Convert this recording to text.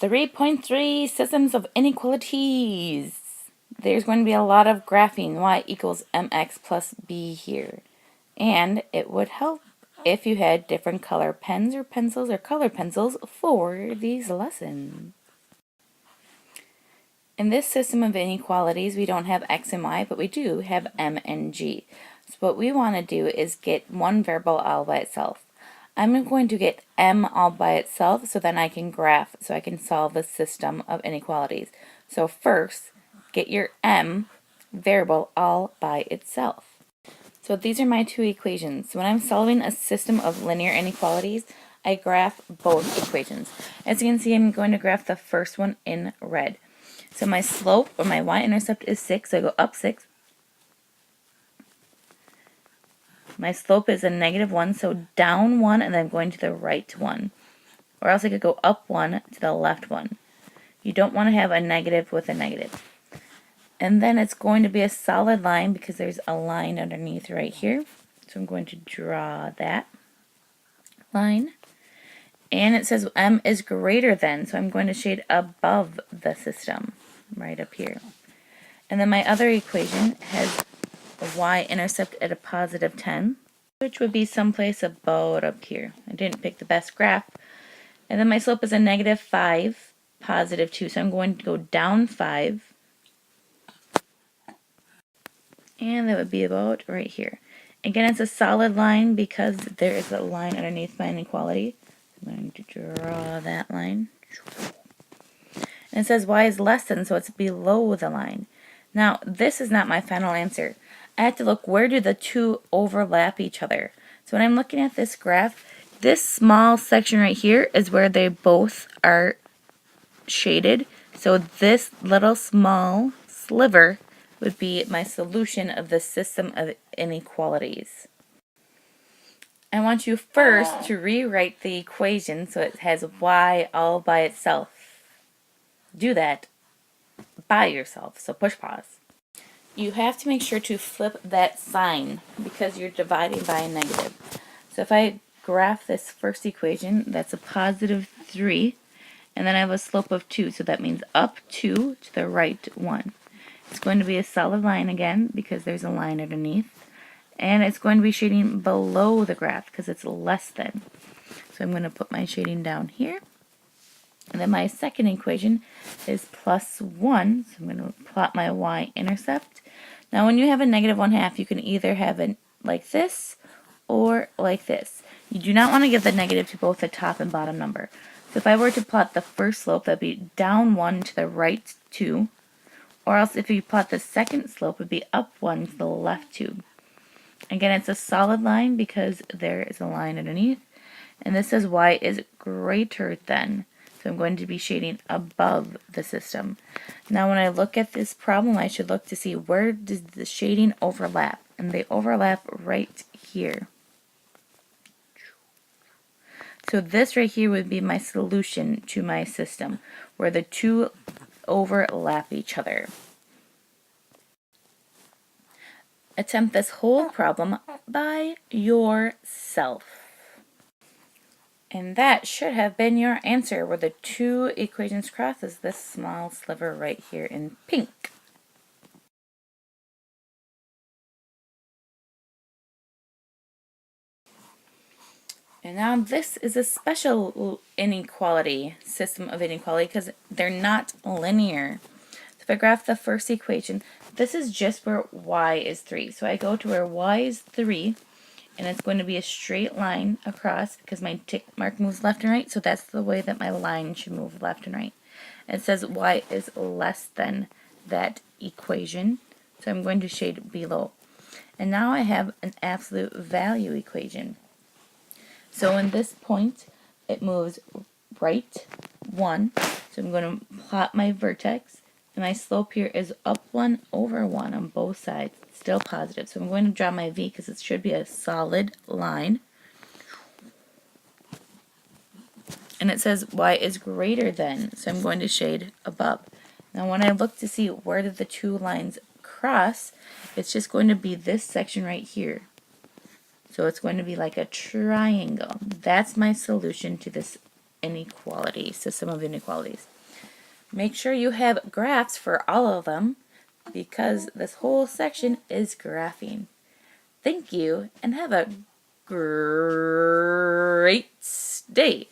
3.3 Systems of Inequalities. There's going to be a lot of graphing y equals mx plus b here. And it would help if you had different color pens or pencils or colored pencils for these lessons. In this system of inequalities, we don't have x and y, but we do have m and g. So what we want to do is get one variable all by itself. I'm going to get m all by itself so then I can graph, so I can solve the system of inequalities. So first, get your m variable all by itself. So these are my two equations. So when I'm solving a system of linear inequalities, I graph both equations. As you can see, I'm going to graph the first one in red. So my slope, or my y-intercept, is 6, so I go up 6. My slope is a -1, so down 1 and then going to the right 1. Or else I could go up 1 to the left 1. You don't want to have a negative with a negative. And then it's going to be a solid line because there's a line underneath right here. So I'm going to draw that line. And it says m is greater than, so I'm going to shade above the system, right up here. And then my other equation has a y-intercept at a positive 10, which would be someplace about up here. I didn't pick the best graph. And then my slope is a -5, positive 2, so I'm going to go down 5. And that would be about right here. Again, it's a solid line because there is a line underneath my inequality. I'm going to draw that line. And it says y is less than, so it's below the line. Now, this is not my final answer. I have to look, where do the two overlap each other? So when I'm looking at this graph, this small section right here is where they both are shaded. So this little small sliver would be my solution of the system of inequalities. I want you first to rewrite the equation so it has y all by itself. Do that by yourself, so push pause. You have to make sure to flip that sign because you're dividing by a negative. So if I graph this first equation, that's a +3, and then I have a slope of 2, so that means up 2 to the right 1. It's going to be a solid line again because there's a line underneath. And it's going to be shading below the graph because it's less than. So I'm going to put my shading down here. And then my second equation is +1. So I'm going to plot my y-intercept. Now when you have a -1/2, you can either have it like this or like this. You do not want to give the negative to both the top and bottom number. So if I were to plot the first slope, that would be down 1 to the right 2. Or else if you plot the second slope, it would be up 1 to the left 2. Again, it's a solid line because there is a line underneath. And this says y is greater than. So I'm going to be shading above the system. Now when I look at this problem, I should look to see where does the shading overlap. And they overlap right here. So this right here would be my solution to my system, where the two overlap each other. Attempt this whole problem by yourself. And that should have been your answer, where the two equations cross is this small sliver right here in pink. And now this is a special inequality, system of inequality, because they're not linear. So if I graph the first equation, this is just where y is 3. So I go to where y is 3, and it's going to be a straight line across because my tick mark moves left and right, so that's the way that my line should move left and right. It says y is less than that equation, so I'm going to shade below. And now I have an absolute value equation. So in this point, it moves right 1, so I'm going to plot my vertex, and my slope here is up 1 over 1 on both sides, still positive. So I'm going to draw my V because it should be a solid line. And it says y is greater than, so I'm going to shade above. Now when I look to see where did the two lines cross, it's just going to be this section right here. So it's going to be like a triangle. That's my solution to this inequalities, system of inequalities. Make sure you have graphs for all of them because this whole section is graphing. Thank you and have a great day.